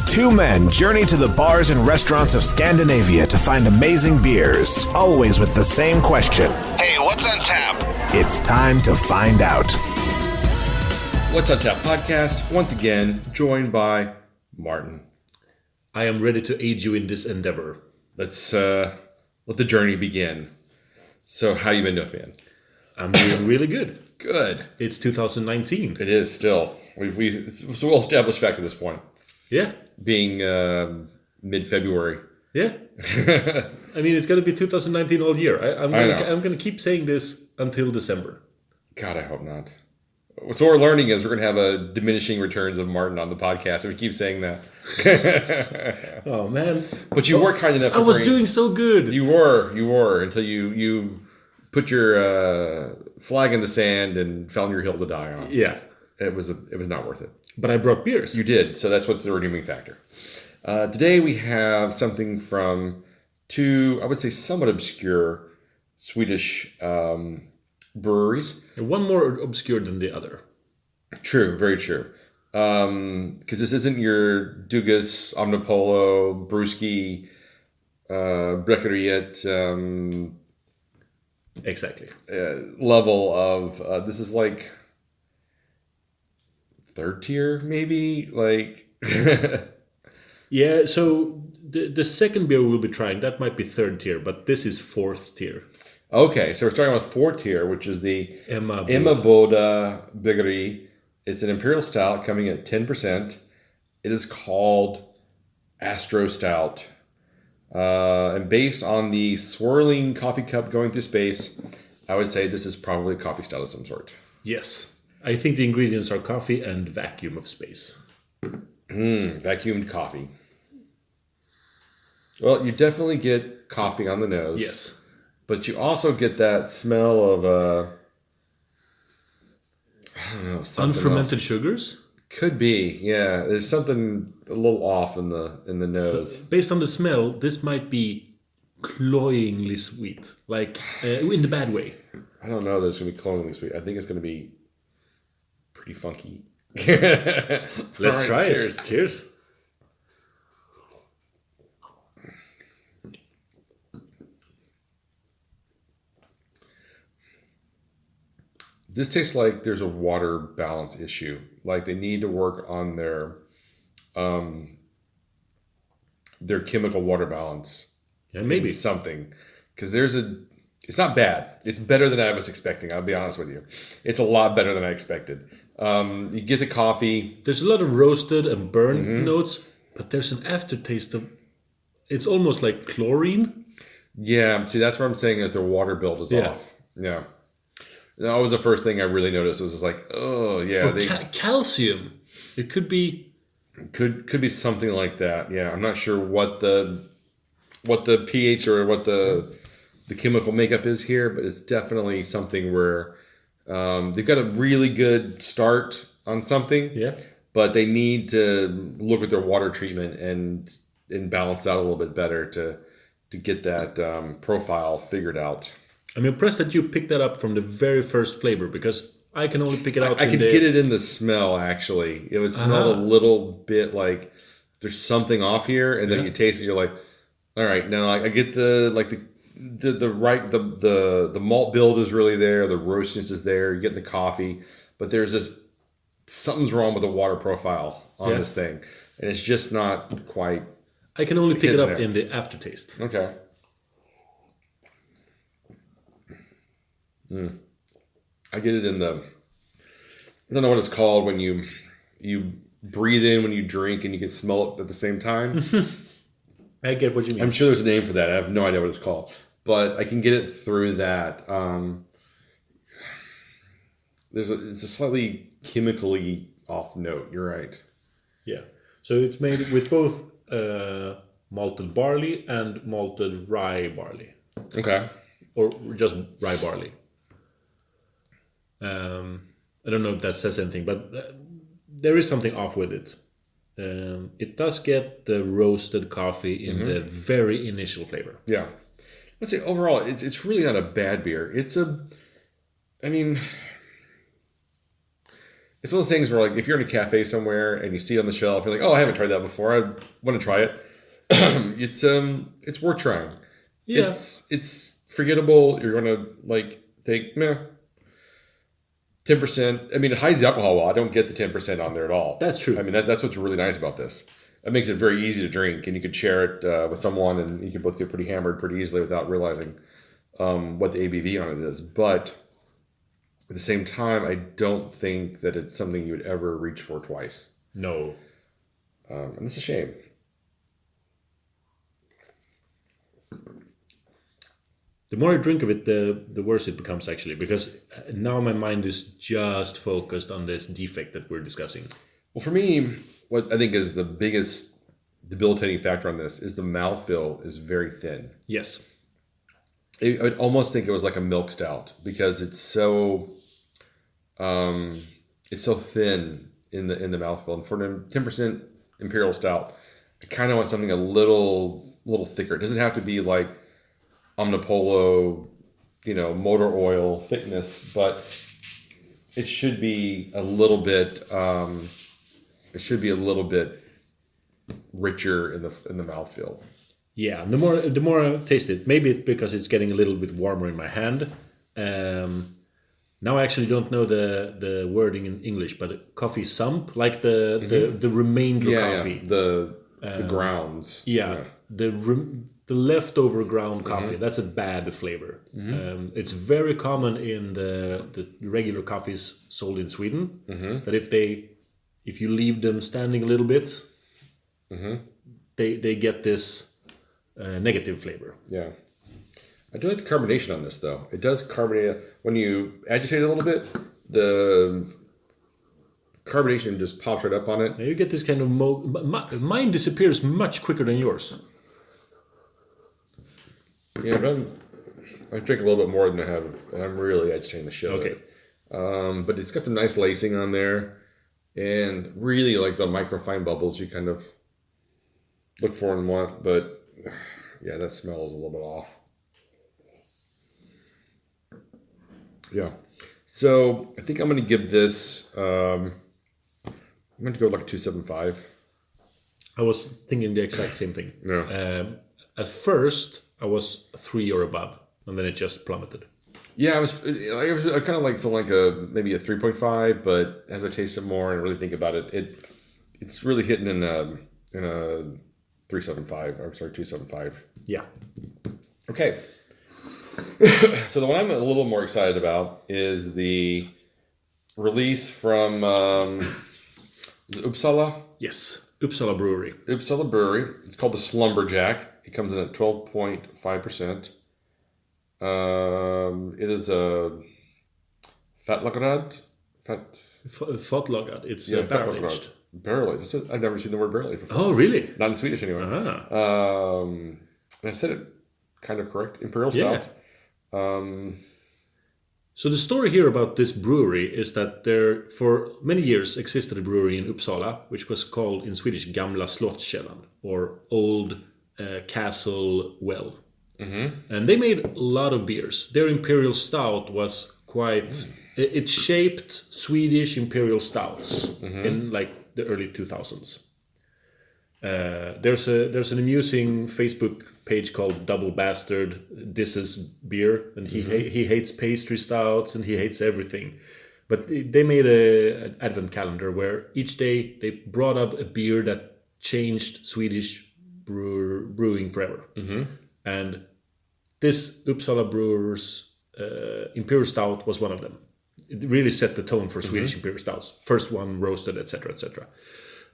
Two men journey to the bars and restaurants of Scandinavia to find amazing beers, always with the same question. Hey, what's on tap? It's time to find out. What's on Tap podcast, once again, joined by Martin. I am ready to aid you in this endeavor. Let's let the journey begin. So, how you been doing, man? I'm doing really good. Good. It's 2019. It is still. It's a well-established fact at this point. Yeah. Being mid-February. Yeah. I mean, it's going to be 2019 all year. I'm going to keep saying this until December. God, I hope not. So what we're learning is we're going to have a diminishing returns of Martin on the podcast, and we keep saying that. Oh, man. But you were kind enough. I was doing so good. You were, until you put your flag in the sand and found your hill to die on. Yeah. It was not worth it. But I brought beers. You did, so that's what's the redeeming factor. Today we have something from two, I would say, somewhat obscure Swedish breweries. One more obscure than the other. True, very true. Because this isn't your Dugas, Omnipolo, Brewski, Breweries Exactly. level of, this is like third tier, maybe? Like... Yeah, so the second beer we'll be trying, that might be third tier, but this is fourth tier. Okay, so we're starting with fourth tier, which is the Emmaboda Brewery. It's an imperial stout coming at 10%. It is called Astrostout. And based on the swirling coffee cup going through space, I would say this is probably a coffee stout of some sort. Yes. I think the ingredients are coffee and vacuum of space. Vacuumed coffee. Well, you definitely get coffee on the nose. Yes. But you also get that smell of, I don't know, something unfermented else. Sugars? Could be, yeah. There's something a little off in the nose. So, based on the smell, this might be cloyingly sweet. Like, in the bad way. I don't know that it's going to be cloyingly sweet. I think it's going to be pretty funky. Let's try it. Cheers. This tastes like there's a water balance issue. Like they need to work on their chemical water balance. Yeah, maybe something. Because it's not bad. It's better than I was expecting. I'll be honest with you. It's a lot better than I expected. You get the coffee. There's a lot of roasted and burnt notes, but there's an aftertaste of, it's almost like chlorine. Yeah, see, that's what I'm saying, that their water build is off. Yeah. That was the first thing I really noticed. It was just like, oh, yeah. Calcium. It could be. Could be something like that. Yeah, I'm not sure what the pH or what the chemical makeup is here, but it's definitely something where they've got a really good start on something. Yeah. But they need to look at their water treatment and balance out a little bit better to get that profile figured out. I'm impressed that you picked that up from the very first flavor, because I can only pick it out. I could get it in the smell, actually. It would smell a little bit like there's something off here, and then you taste it, you're like, all right, now I get the malt build is really there, the roastiness is there, you're getting the coffee, but there's this, something's wrong with the water profile on this thing, and it's just not quite. I can only pick it up in the aftertaste. Okay. I get it in the, I don't know what it's called when you breathe in when you drink and you can smell it at the same time. I get what you mean. I'm sure there's a name for that. I have no idea what it's called, but I can get it through that. It's a slightly chemically off note. You're right. Yeah. So it's made with both malted barley and malted rye barley. Okay. Or just rye barley. I don't know if that says anything, but there is something off with it. It does get the roasted coffee in the very initial flavor. Yeah. Let's say overall, it's really not a bad beer. It's one of those things where, like, if you're in a cafe somewhere and you see it on the shelf, you're like, "Oh, I haven't tried that before. I want to try it." It's worth trying. Yeah. It's forgettable. You're gonna like think, meh. 10%. I mean, it hides the alcohol well. I don't get the 10% on there at all. That's true. I mean, that's what's really nice about this. It makes it very easy to drink, and you could share it with someone, and you can both get pretty hammered pretty easily without realizing what the ABV on it is. But at the same time, I don't think that it's something you would ever reach for twice. No. And it's a shame. The more I drink of it, the worse it becomes, actually, because now my mind is just focused on this defect that we're discussing. Well, for me, what I think is the biggest debilitating factor on this is the mouthfeel is very thin. Yes. I would almost think it was like a milk stout because it's so thin in the mouthfeel. And for a 10% imperial stout, I kind of want something a little thicker. It doesn't have to be like Omnipolo, motor oil thickness, but it should be a little bit. It should be a little bit richer in the mouthfeel. Yeah, the more I taste it, maybe it's because it's getting a little bit warmer in my hand. Now I actually don't know the wording in English, but coffee sump, like the remainder coffee. Yeah. The grounds. Yeah. The leftover ground coffee, that's a bad flavor. It's very common in the regular coffees sold in Sweden, that if you leave them standing a little bit, they get this negative flavor. Yeah. I do like the carbonation on this, though. It does carbonate. When you agitate it a little bit, the carbonation just pops right up on it. Now you get this kind of... mine disappears much quicker than yours. Yeah, but I drink a little bit more than I have. And I'm really agitating the shit. Okay. But it's got some nice lacing on there. And really like the microfine bubbles you kind of look for and want. But yeah, that smell is a little bit off. Yeah. So I think I'm going to give this... I'm going to go like 2.75. I was thinking the exact same thing. Yeah. At first, I was 3 or above, and then it just plummeted. Yeah, I kind of like feel like maybe a 3.5, but as I taste it more and really think about it, it's really hitting in a 3.75. I'm sorry, 2.75. Yeah. Okay. So the one I'm a little more excited about is the release from Uppsala. Yes, Uppsala Brewery. Uppsala Brewery. It's called the Slumberjack. It comes in at 12.5%. It is a fatlagad. Fatlagad. It's barrel aged. Barrel aged. I've never seen the word barrel aged before. Oh, really? Not in Swedish anyway. And I said it kind of correct. Imperial stout. So the story here about this brewery is that there, for many years, existed a brewery in Uppsala, which was called in Swedish Gamla Slottskällan, or Old Castle Well. And they made a lot of beers. Their Imperial Stout was quite... It shaped Swedish Imperial Stouts in like the early 2000s. There's an amusing Facebook page called Double Bastard Disses Beer, and he hates pastry stouts and he hates everything. But they made an advent calendar where each day they brought up a beer that changed Swedish brewing forever. And this Uppsala Brewers Imperial Stout was one of them. It really set the tone for Swedish Imperial Stouts. First one roasted, etc., etc.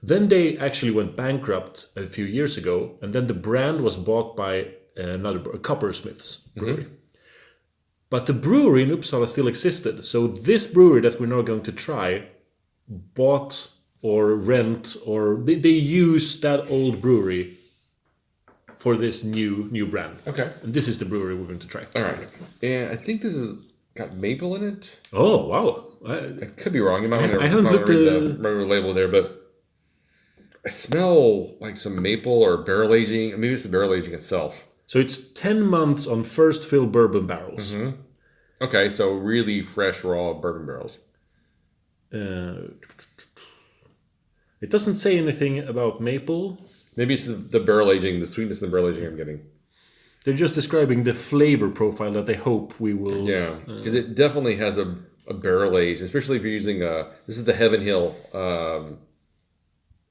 Then they actually went bankrupt a few years ago, and then the brand was bought by a Coppersmiths brewery. But the brewery in Uppsala still existed. So this brewery that we're now going to try bought or rent, or they use that old brewery for this new brand. Okay. And this is the brewery we're going to try. All right. And I think this has got maple in it. Oh, wow. I could be wrong. You might want to I haven't looked read the label there, but I smell like some maple or barrel aging. Maybe it's the barrel aging itself. So it's 10 months on first fill bourbon barrels. Okay, so really fresh, raw bourbon barrels. It doesn't say anything about maple. Maybe it's the barrel aging, the sweetness in the barrel aging I'm getting. They're just describing the flavor profile that they hope we will. Yeah, because it definitely has a barrel age, especially if you're using this is the Heaven Hill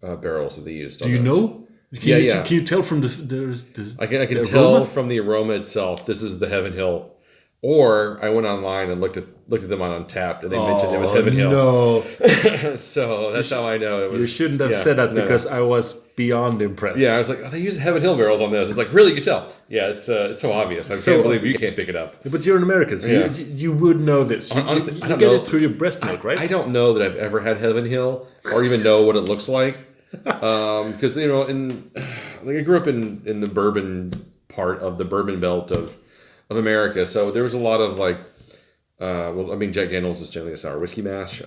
barrels that they used. Do you know? Can you tell from this? I can tell from the aroma itself. This is the Heaven Hill. Or I went online and looked at them on Untappd, and they mentioned it was Heaven Hill. No, so that's how I know it was. You shouldn't have said that because I was beyond impressed. Yeah, I was like, they used Heaven Hill barrels on this. It's like, really, you can tell. Yeah, it's so obvious. I can't believe you can't pick it up. But you're an American, so you would know this. Honestly, you get it through your breast milk, right? I don't know that I've ever had Heaven Hill or even know what it looks like. Because I grew up in the bourbon part of the bourbon belt of America, so there was a lot of Jack Daniels is generally a sour whiskey mash,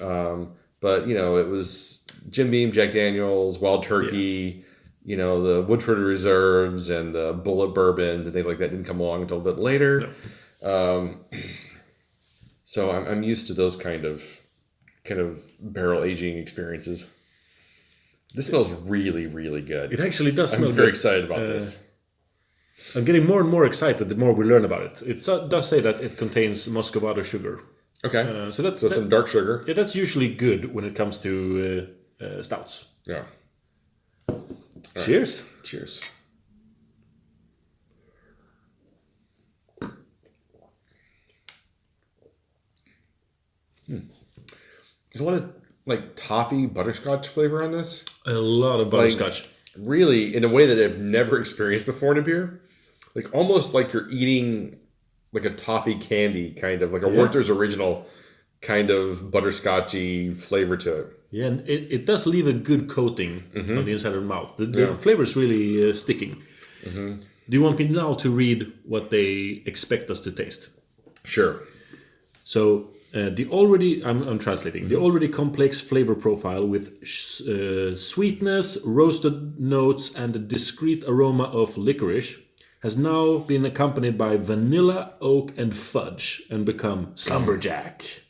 but it was Jim Beam, Jack Daniels, Wild Turkey, the Woodford Reserves and the Bullet bourbons and things like that didn't come along until a bit later. No. So I'm used to those kind of barrel aging experiences. This smells really, really good. It actually does smell good. I'm very excited about this. I'm getting more and more excited the more we learn about it. It does say that it contains muscovado sugar. Okay. So some dark sugar. Yeah, that's usually good when it comes to stouts. Yeah. Cheers. Right. Cheers. There's a lot of toffee butterscotch flavor on this. A lot of butterscotch. Really, in a way that I've never experienced before in a beer. Almost like you're eating a toffee candy, kind of like a Werther's Original kind of butterscotchy flavor to it. Yeah, and it does leave a good coating on the inside of the mouth. The flavor is really sticking. Mm-hmm. Do you want me now to read what they expect us to taste? Sure. So I'm translating. The already complex flavor profile with sweetness, roasted notes, and a discrete aroma of licorice has now been accompanied by vanilla, oak, and fudge and become Slumberjack.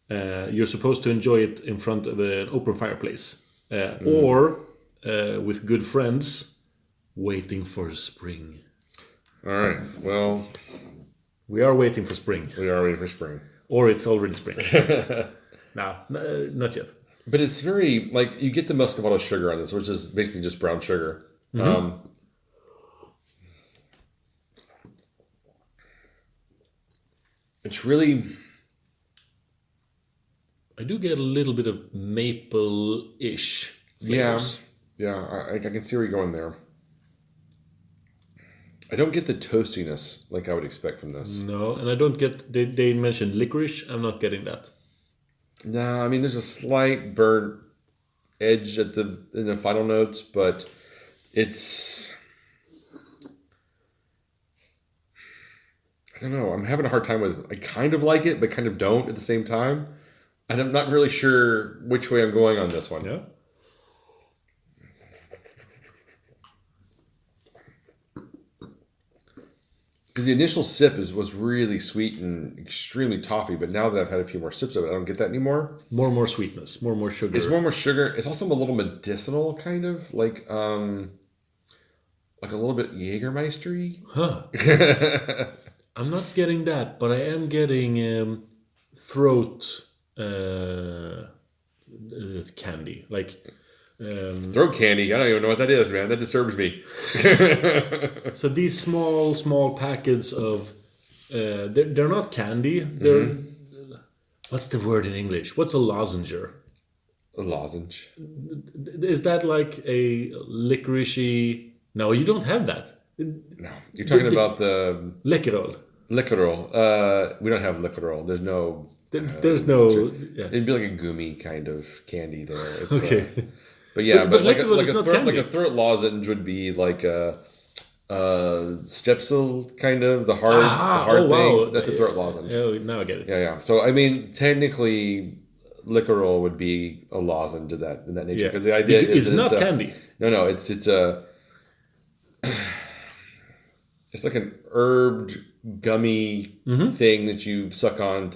You're supposed to enjoy it in front of an open fireplace or with good friends waiting for spring. All right. Well, we are waiting for spring. We are waiting for spring. Or it's already spring. No, not yet. But it's very, you get the muscovado sugar on this, which is basically just brown sugar. Mm-hmm. It's really... I do get a little bit of maple-ish flavors. Yeah, I can see where you're going there. I don't get the toastiness like I would expect from this. No, and I don't get... They mentioned licorice. I'm not getting that. No, I mean, there's a slight burnt edge in the final notes, but it's... I don't know. I'm having a hard time with it. I kind of like it, but kind of don't at the same time. And I'm not really sure which way I'm going on this one. Yeah. Because the initial sip was really sweet and extremely toffee, but now that I've had a few more sips of it, I don't get that anymore. More and more sweetness, more and more sugar. It's more and more sugar. It's also a little medicinal, kind of like a little bit Jägermeister-y. Huh. I'm not getting that, but I am getting throat candy, throat candy. I don't even know what that is, man. That disturbs me. So these small packets of they're not candy. They're what's the word in English? What's a lozenger? A lozenge. Is that like a licoricey? No, you don't have that. No, you're talking about the Läkerol. Läkerol. We don't have Läkerol. There's no. There's no. Yeah. It'd be like a gummy kind of candy there. It's, okay. But yeah, but like a throat lozenge would be like a Strepsil kind of the hard things. Wow. That's a throat lozenge. Oh, now I get it. Yeah. So I mean, technically, Läkerol would be a lozenge in that nature because the idea is it's not candy. No, it's a. It's like an herbed gummy thing that you suck on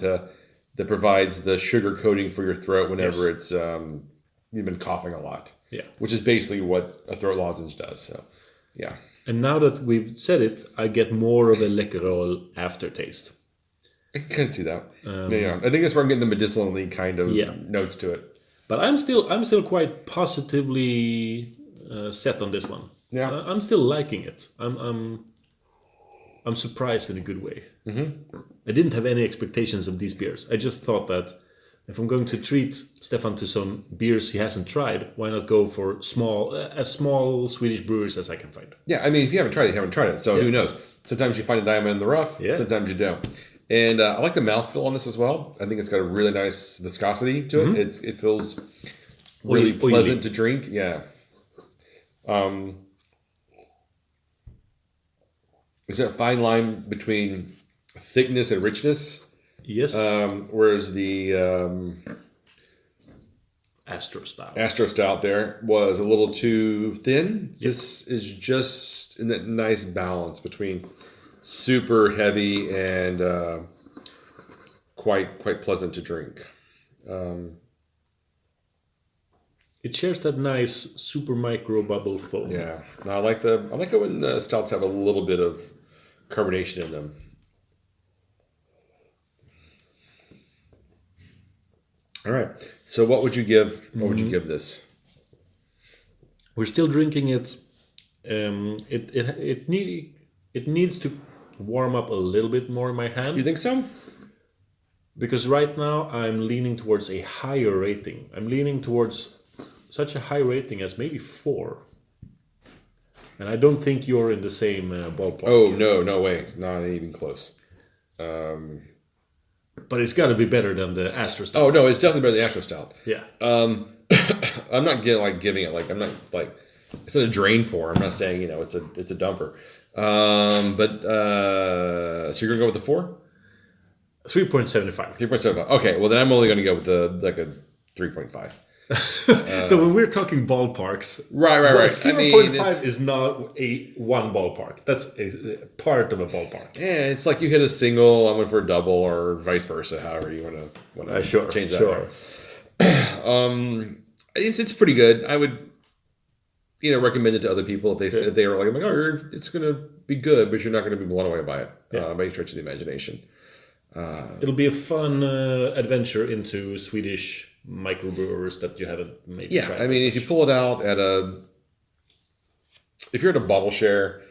that provides the sugar coating for your throat whenever it's you've been coughing a lot. Yeah. Which is basically what a throat lozenge does. So, yeah. And now that we've said it, I get more of a Läkerol aftertaste. I can kind of see that. Yeah. I think that's where I'm getting the medicinally kind of notes to it. But I'm still quite positively set on this one. Yeah. I'm still liking it. I'm surprised in a good way. Mm-hmm. I didn't have any expectations of these beers. I just thought that if I'm going to treat Stefan to some beers he hasn't tried, why not go for as small Swedish breweries as I can find? Yeah, I mean, if you haven't tried it, you haven't tried it. So who knows? Sometimes you find a diamond in the rough. Yeah. Sometimes you don't. And I like the mouthfeel on this as well. I think it's got a really nice viscosity to it. Mm-hmm. It feels really pleasant to drink. Yeah. Is there a fine line between thickness and richness? Yes. Whereas the Astrostout there was a little too thin. Yep. This is just in that nice balance between super heavy and quite pleasant to drink. It shares that nice super micro bubble foam. Yeah, no, I like it when stouts have a little bit of carbonation in them. All right. So what would you give? What would you give this? We're still drinking it. It needs to warm up a little bit more in my hand. You think so? Because right now I'm leaning towards a higher rating. I'm leaning towards such a high rating as maybe 4. And I don't think you're in the same ballpark. Oh, no way. Not even close. But it's got to be better than the Astrostout. Oh, no, it's definitely better than the Astrostout. Yeah. I'm not giving it, I'm not, it's not a drain pour. I'm not saying, it's a dumper. So you're going to go with the 4? 3.75. 3.75. Okay, well, then I'm only going to go with a 3.5. So when we're talking ballparks, right. 0.5 is not a one ballpark. That's a part of a ballpark. Yeah, it's like you hit a single, I went for a double, or vice versa. However you want to change that. Sure. It's pretty good. I would recommend it to other people if they were like, oh, it's going to be good, but you're not going to be blown away by it by any stretch of the imagination. It'll be a fun adventure into Swedish microbrewers that you haven't maybe tried. Yeah, I mean, if you pull it out if you're at a bottle share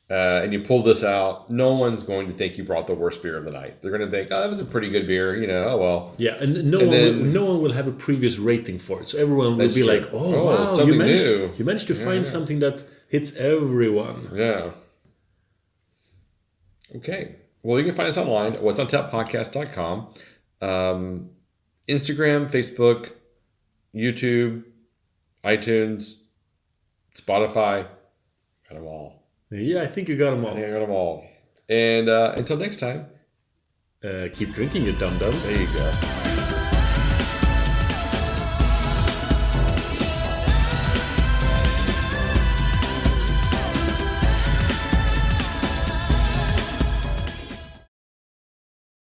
and you pull this out, no one's going to think you brought the worst beer of the night. They're going to think, oh, that was a pretty good beer, oh well. Yeah, and no one will have a previous rating for it. So everyone will be like, oh wow, you managed to find something that hits everyone. Yeah. Okay. Well, you can find us online at what'sontappodcast.com. Instagram, Facebook, YouTube, iTunes, Spotify. Got them all. Yeah, I think you got them all. I think I got them all. And until next time. Keep drinking, you dum-dums. There you go.